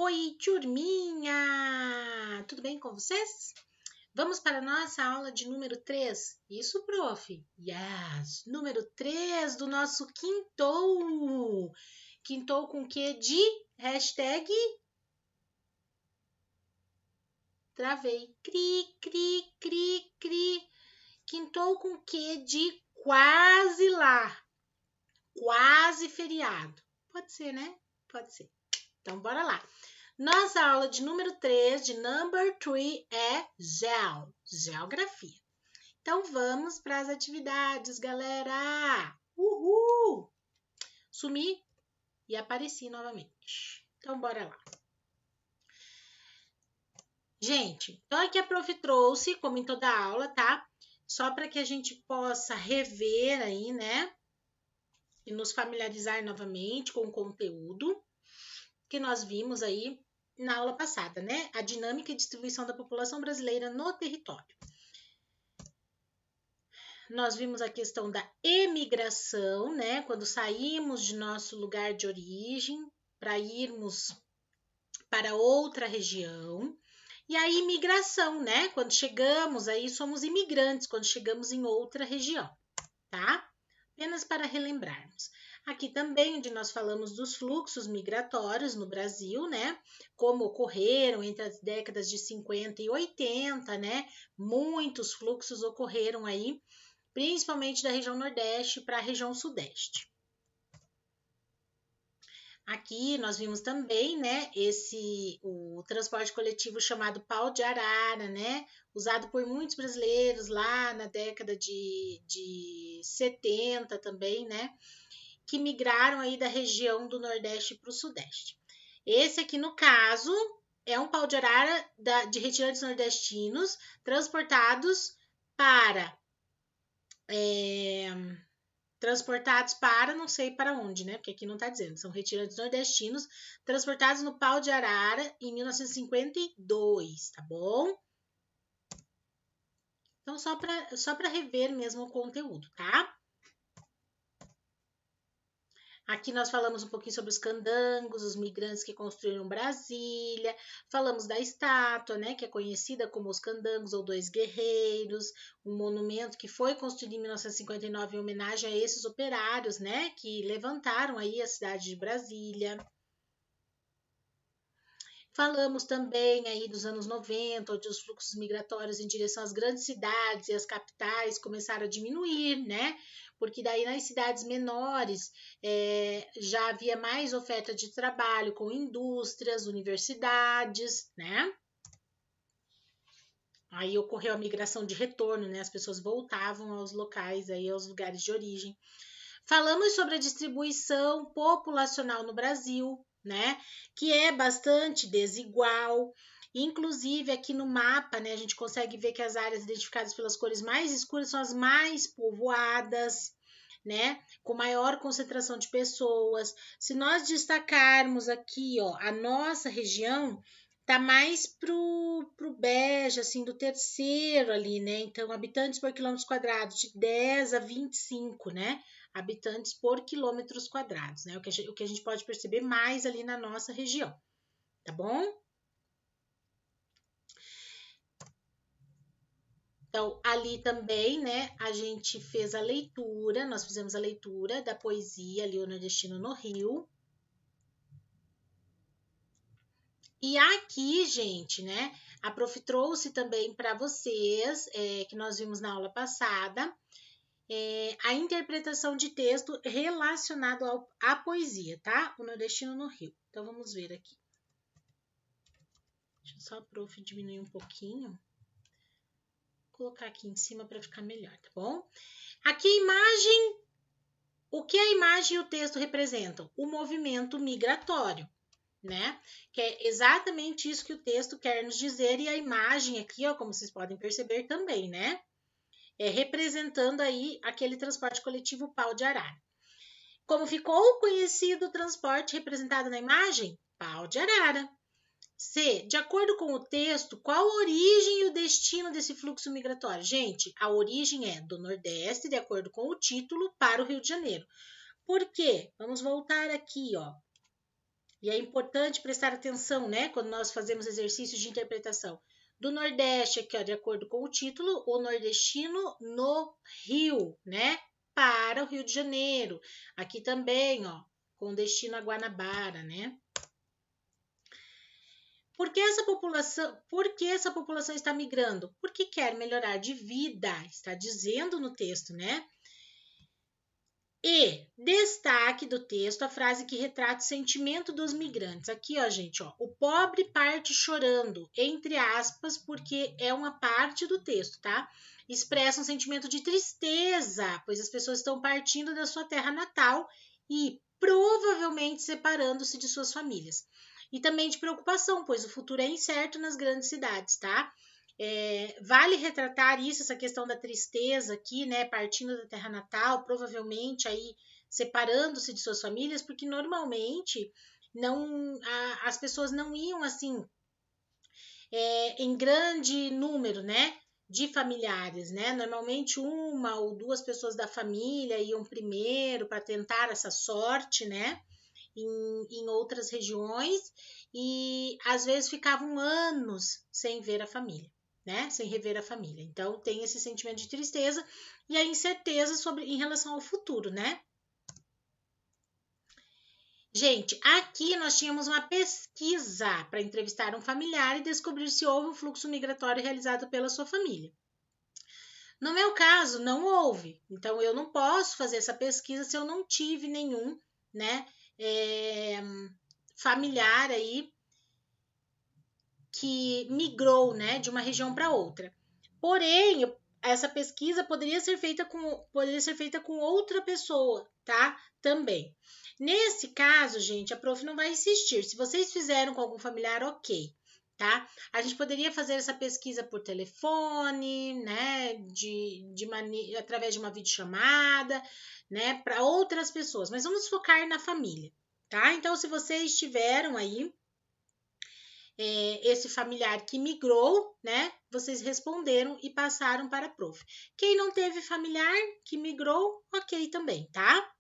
Oi, turminha! Tudo bem com vocês? Vamos para a nossa aula de número 3. Isso, prof? Yes! Número 3 do nosso quintou. Quintou com que de hashtag? Travei. Cri, cri, cri, cri. Quintou com que de quase lá. Quase feriado. Pode ser, né? Pode ser. Então, bora lá. Nossa aula de número 3, de number 3, é geografia. Então, vamos para as atividades, galera! Uhul! Sumi e apareci novamente. Então, bora lá. Gente, então aqui a prof trouxe, como em toda aula, tá? Só para que a gente possa rever aí, né? E nos familiarizar novamente com o conteúdo que nós vimos aí na aula passada, né? A dinâmica e distribuição da população brasileira no território. Nós vimos a questão da emigração, né? Quando saímos de nosso lugar de origem para irmos para outra região. E a imigração, né? Quando chegamos aí, somos imigrantes, quando chegamos em outra região, tá? Apenas para relembrarmos. Aqui também, onde nós falamos dos fluxos migratórios no Brasil, né? Como ocorreram entre as décadas de 50 e 80, né? Muitos fluxos ocorreram aí, principalmente da região Nordeste para a região Sudeste. Aqui nós vimos também, né, o transporte coletivo chamado pau de arara, né, usado por muitos brasileiros lá na década de 70 também, né, que migraram aí da região do Nordeste para o Sudeste. Esse aqui, no caso, é um pau de arara de retirantes nordestinos transportados para... transportados para, não sei para onde, né? Porque aqui não está dizendo. São retirantes nordestinos transportados no pau de arara em 1952, tá bom? Então, só para rever mesmo o conteúdo, tá? Aqui nós falamos um pouquinho sobre os candangos, os migrantes que construíram Brasília, falamos da estátua, né, que é conhecida como os candangos ou dois guerreiros, um monumento que foi construído em 1959 em homenagem a esses operários, né, que levantaram aí a cidade de Brasília. Falamos também aí dos anos 90, onde os fluxos migratórios em direção às grandes cidades e às capitais começaram a diminuir, né? Porque daí nas cidades menores já havia mais oferta de trabalho com indústrias, universidades, né? Aí ocorreu a migração de retorno, né? As pessoas voltavam aos locais, aí aos lugares de origem. Falamos sobre a distribuição populacional no Brasil, né? Que é bastante desigual. Inclusive, aqui no mapa, né, a gente consegue ver que as áreas identificadas pelas cores mais escuras são as mais povoadas, né? Com maior concentração de pessoas. Se nós destacarmos aqui, ó, a nossa região tá mais pro bege, assim, do terceiro ali, né? Então, habitantes por quilômetros quadrados de 10 a 25, né? Habitantes por quilômetros quadrados, né? O que a gente pode perceber mais ali na nossa região, tá bom? Então, ali também, né, a gente fez a leitura, nós fizemos a leitura da poesia ali, O Nordestino no Rio. E aqui, gente, né, a prof trouxe também para vocês, que nós vimos na aula passada, a interpretação de texto relacionado à poesia, tá? O Nordestino no Rio. Então, vamos ver aqui. Deixa eu só a prof diminuir um pouquinho. Vou colocar aqui em cima para ficar melhor, tá bom? Aqui a imagem, o que a imagem e o texto representam? O movimento migratório, né? Que é exatamente isso que o texto quer nos dizer, e a imagem aqui, ó, como vocês podem perceber também, né? Representando aí aquele transporte coletivo pau de arara. Como ficou conhecido o transporte representado na imagem? Pau de arara. C. De acordo com o texto, qual a origem e o destino desse fluxo migratório? Gente, a origem é do Nordeste, de acordo com o título, para o Rio de Janeiro. Por quê? Vamos voltar aqui, ó. E é importante prestar atenção, né, quando nós fazemos exercícios de interpretação. Do Nordeste, aqui, ó, de acordo com o título, o nordestino no Rio, né, para o Rio de Janeiro. Aqui também, ó, com destino a Guanabara, né. Por que essa população está migrando? Porque quer melhorar de vida, está dizendo no texto, né? E destaque do texto a frase que retrata o sentimento dos migrantes. Aqui, ó, gente, ó, o pobre parte chorando, entre aspas, porque é uma parte do texto, tá? Expressa um sentimento de tristeza, pois as pessoas estão partindo da sua terra natal e provavelmente separando-se de suas famílias. E também de preocupação, pois o futuro é incerto nas grandes cidades, tá? Vale retratar isso, essa questão da tristeza aqui, né? Partindo da terra natal, provavelmente aí separando-se de suas famílias, porque normalmente as pessoas não iam assim em grande número, né? De familiares, né? Normalmente uma ou duas pessoas da família iam primeiro para tentar essa sorte, né? Em outras regiões e às vezes ficavam anos sem ver a família, né? Sem rever a família. Então tem esse sentimento de tristeza e a incerteza em relação ao futuro, né? Gente, aqui nós tínhamos uma pesquisa para entrevistar um familiar e descobrir se houve um fluxo migratório realizado pela sua família. No meu caso, não houve. Então, eu não posso fazer essa pesquisa se eu não tive nenhum, né, familiar aí que migrou, né, de uma região para outra. Porém, essa pesquisa poderia ser feita com outra pessoa, tá? Também. Nesse caso, gente, a prof não vai insistir. Se vocês fizeram com algum familiar, ok, tá? A gente poderia fazer essa pesquisa por telefone, né? Através de uma videochamada, né? Para outras pessoas. Mas vamos focar na família, tá? Então, se vocês tiveram aí esse familiar que migrou, né? Vocês responderam e passaram para a prof. Quem não teve familiar que migrou, ok também, tá?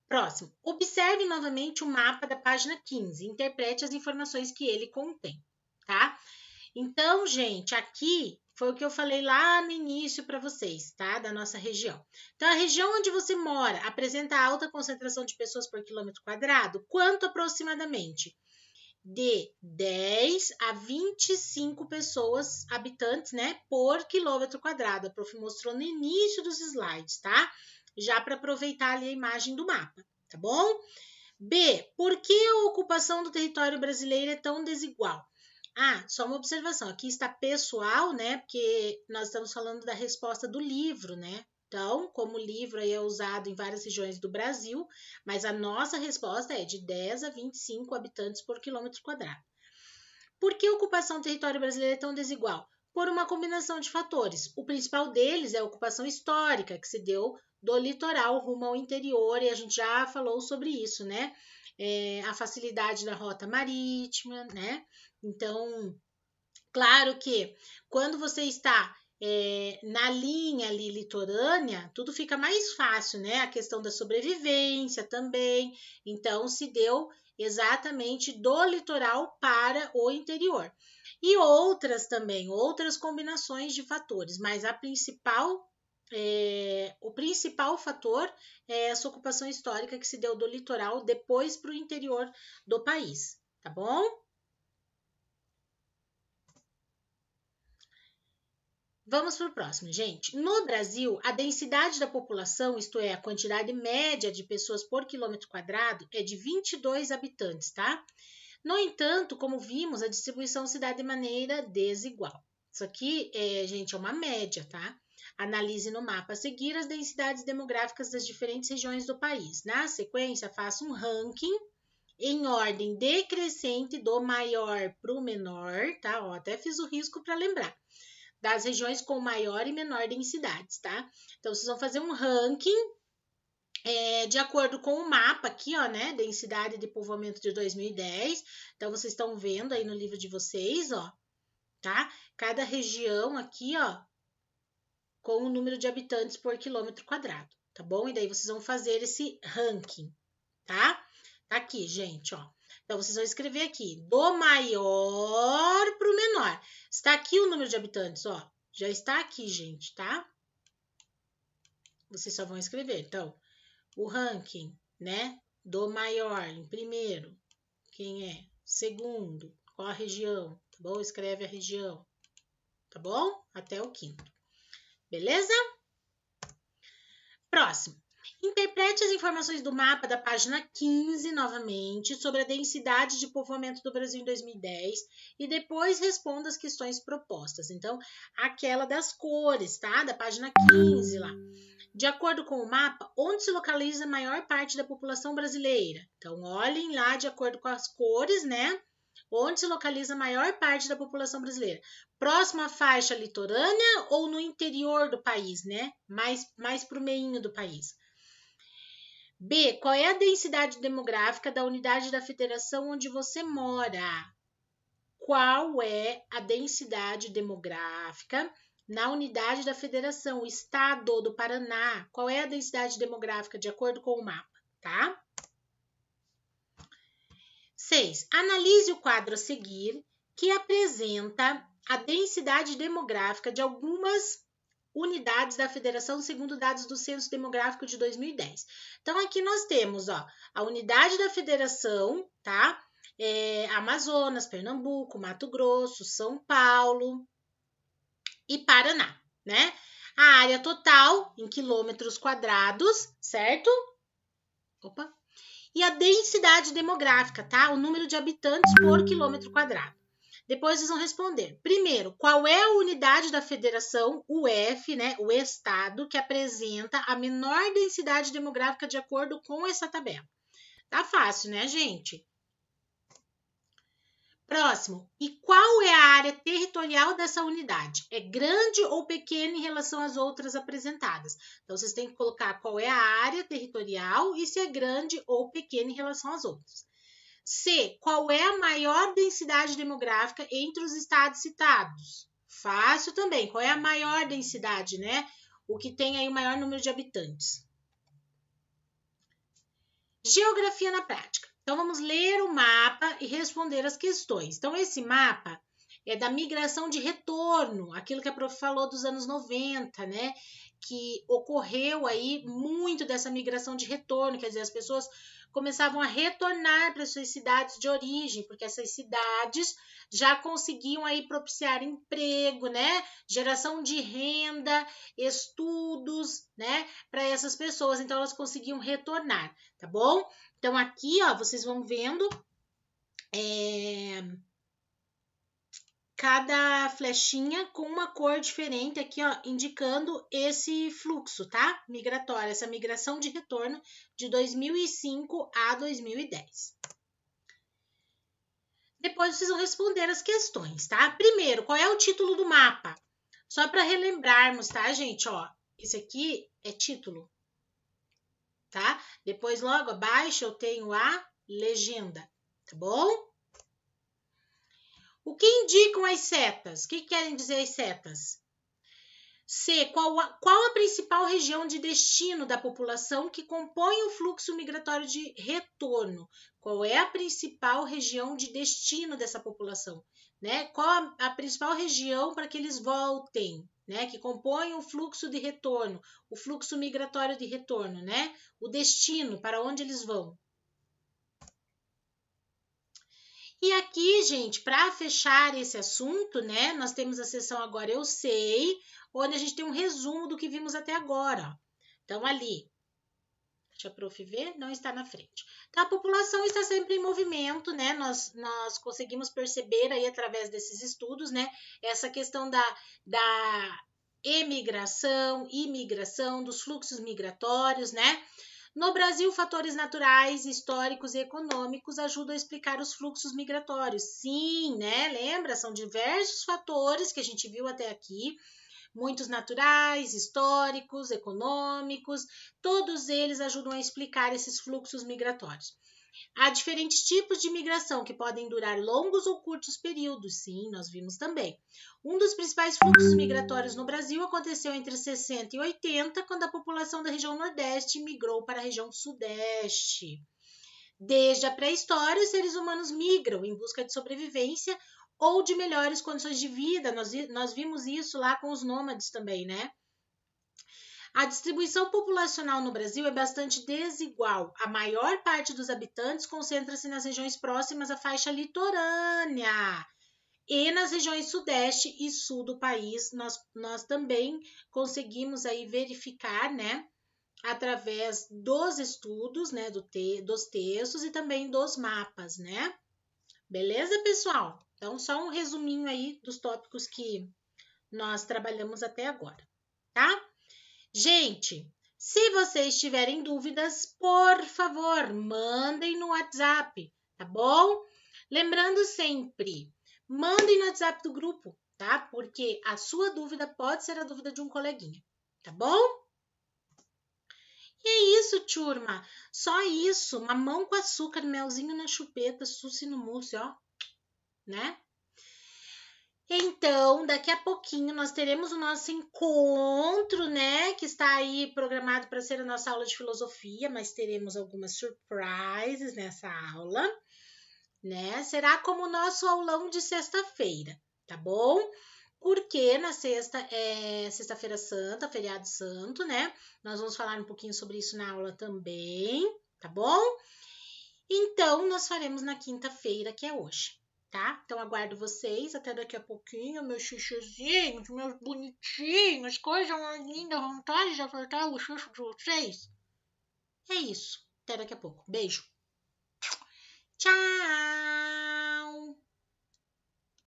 Próximo. Observe novamente o mapa da página 15. Interprete as informações que ele contém, tá? Então, gente, aqui foi o que eu falei lá no início para vocês, tá? Da nossa região. Então, a região onde você mora apresenta alta concentração de pessoas por quilômetro quadrado? Quanto aproximadamente? De 10 a 25 pessoas, habitantes, né, por quilômetro quadrado. A prof mostrou no início dos slides, tá? Já para aproveitar ali a imagem do mapa, tá bom? B, por que a ocupação do território brasileiro é tão desigual? Ah, só uma observação, aqui está pessoal, né, porque nós estamos falando da resposta do livro, né? Então, como o livro aí é usado em várias regiões do Brasil, mas a nossa resposta é de 10 a 25 habitantes por quilômetro quadrado. Por que a ocupação do território brasileiro é tão desigual? Por uma combinação de fatores. O principal deles é a ocupação histórica, que se deu do litoral rumo ao interior, e a gente já falou sobre isso, né? A facilidade da rota marítima, né? Então, claro que quando você está na linha ali litorânea, tudo fica mais fácil, né? A questão da sobrevivência também. Então, se deu exatamente do litoral para o interior. E outras também, outras combinações de fatores, mas o principal fator é essa ocupação histórica que se deu do litoral depois para o interior do país, tá bom? Vamos para o próximo, gente. No Brasil, a densidade da população, isto é, a quantidade média de pessoas por quilômetro quadrado, é de 22 habitantes, tá? No entanto, como vimos, a distribuição se dá de maneira desigual. Isso aqui, gente, é uma média, tá? Analise no mapa a seguir as densidades demográficas das diferentes regiões do país. Na sequência, faça um ranking em ordem decrescente do maior para o menor, tá? Ó, até fiz o risco para lembrar das regiões com maior e menor densidades, tá? Então, vocês vão fazer um ranking de acordo com o mapa aqui, ó, né? Densidade de povoamento de 2010. Então, vocês estão vendo aí no livro de vocês, ó, tá? Cada região aqui, ó, com o número de habitantes por quilômetro quadrado, tá bom? E daí vocês vão fazer esse ranking, tá? Tá aqui, gente, ó. Então, vocês vão escrever aqui, do maior para o menor. Está aqui o número de habitantes, ó. Já está aqui, gente, tá? Vocês só vão escrever. Então, o ranking, né? Do maior em primeiro. Quem é? Segundo. Qual a região? Tá bom? Escreve a região. Tá bom? Até o quinto. Beleza? Próximo. Interprete as informações do mapa da página 15, novamente, sobre a densidade de povoamento do Brasil em 2010 e depois responda as questões propostas. Então, aquela das cores, tá? Da página 15 lá. De acordo com o mapa, onde se localiza a maior parte da população brasileira? Então, olhem lá de acordo com as cores, né? Onde se localiza a maior parte da população brasileira? Próximo à faixa litorânea ou no interior do país, né? Mais para o meinho do país. B. Qual é a densidade demográfica da unidade da federação onde você mora? Qual é a densidade demográfica na unidade da federação, o estado do Paraná? Qual é a densidade demográfica de acordo com o mapa, tá? 6. Analise o quadro a seguir, que apresenta a densidade demográfica de algumas unidades da federação segundo dados do Censo Demográfico de 2010. Então, aqui nós temos, ó, a unidade da federação, tá? Amazonas, Pernambuco, Mato Grosso, São Paulo e Paraná, né? A área total em quilômetros quadrados, certo? Opa! E a densidade demográfica, tá? O número de habitantes por quilômetro quadrado. Depois vocês vão responder. Primeiro, qual é a unidade da federação, o F, né, o estado, que apresenta a menor densidade demográfica de acordo com essa tabela? Tá fácil, né, gente? Próximo, e qual é a área territorial dessa unidade? É grande ou pequena em relação às outras apresentadas? Então, vocês têm que colocar qual é a área territorial e se é grande ou pequena em relação às outras. C. Qual é a maior densidade demográfica entre os estados citados? Fácil também. Qual é a maior densidade, né? O que tem aí o maior número de habitantes. Geografia na prática. Então, vamos ler o mapa e responder as questões. Então, esse mapa é da migração de retorno, aquilo que a prof falou dos anos 90, né? Que ocorreu aí muito dessa migração de retorno, quer dizer, as pessoas começavam a retornar para suas cidades de origem, porque essas cidades já conseguiam aí propiciar emprego, né? Geração de renda, estudos, né? Para essas pessoas, então elas conseguiam retornar, tá bom? Então aqui, ó, vocês vão vendo cada flechinha com uma cor diferente aqui, ó, indicando esse fluxo, tá? Migratório, essa migração de retorno de 2005 a 2010. Depois vocês vão responder as questões, tá? Primeiro, qual é o título do mapa? Só para relembrarmos, tá, gente? Ó, esse aqui é título, tá? Depois, logo abaixo, eu tenho a legenda, tá bom? O que indicam as setas? O que querem dizer as setas? C. Qual a principal região de destino da população que compõe o fluxo migratório de retorno? Qual é a principal região de destino dessa população? Né? Qual a principal região para que eles voltem? Né? Que compõe o fluxo de retorno, o fluxo migratório de retorno, né? O destino, para onde eles vão. E aqui, gente, para fechar esse assunto, né, nós temos a seção Agora Eu Sei, onde a gente tem um resumo do que vimos até agora. Então, ali, deixa a prof ver, não está na frente. Então, a população está sempre em movimento, né, nós conseguimos perceber aí através desses estudos, né, essa questão da emigração, imigração, dos fluxos migratórios, né. No Brasil, fatores naturais, históricos e econômicos ajudam a explicar os fluxos migratórios. Sim, né? Lembra? São diversos fatores que a gente viu até aqui, muitos naturais, históricos, econômicos, todos eles ajudam a explicar esses fluxos migratórios. Há diferentes tipos de migração que podem durar longos ou curtos períodos, sim, nós vimos também. Um dos principais fluxos migratórios no Brasil aconteceu entre 60 e 80, quando a população da região Nordeste migrou para a região Sudeste. Desde a pré-história, os seres humanos migram em busca de sobrevivência ou de melhores condições de vida. Nós vimos isso lá com os nômades também, né? A distribuição populacional no Brasil é bastante desigual. A maior parte dos habitantes concentra-se nas regiões próximas à faixa litorânea. E nas regiões sudeste e sul do país, nós também conseguimos aí verificar, né, através dos estudos, né, dos textos e também dos mapas, né? Beleza, pessoal? Então, só um resuminho aí dos tópicos que nós trabalhamos até agora, tá? Gente, se vocês tiverem dúvidas, por favor, mandem no WhatsApp, tá bom? Lembrando sempre, mandem no WhatsApp do grupo, tá? Porque a sua dúvida pode ser a dúvida de um coleguinha, tá bom? E é isso, turma. Só isso. Mamão com açúcar, melzinho na chupeta, sushi no mousse, ó. Né? Então, daqui a pouquinho nós teremos o nosso encontro, né? Que está aí programado para ser a nossa aula de filosofia, mas teremos algumas surprises nessa aula, né? Será como o nosso aulão de sexta-feira, tá bom? Porque na sexta é sexta-feira santa, feriado santo, né? Nós vamos falar um pouquinho sobre isso na aula também, tá bom? Então, nós faremos na quinta-feira, que é hoje, tá? Então, aguardo vocês até daqui a pouquinho, meus chuchuzinhos, meus bonitinhos, coisa mais linda, vontade de apertar o chuchu de vocês. É isso. Até daqui a pouco. Beijo. Tchau!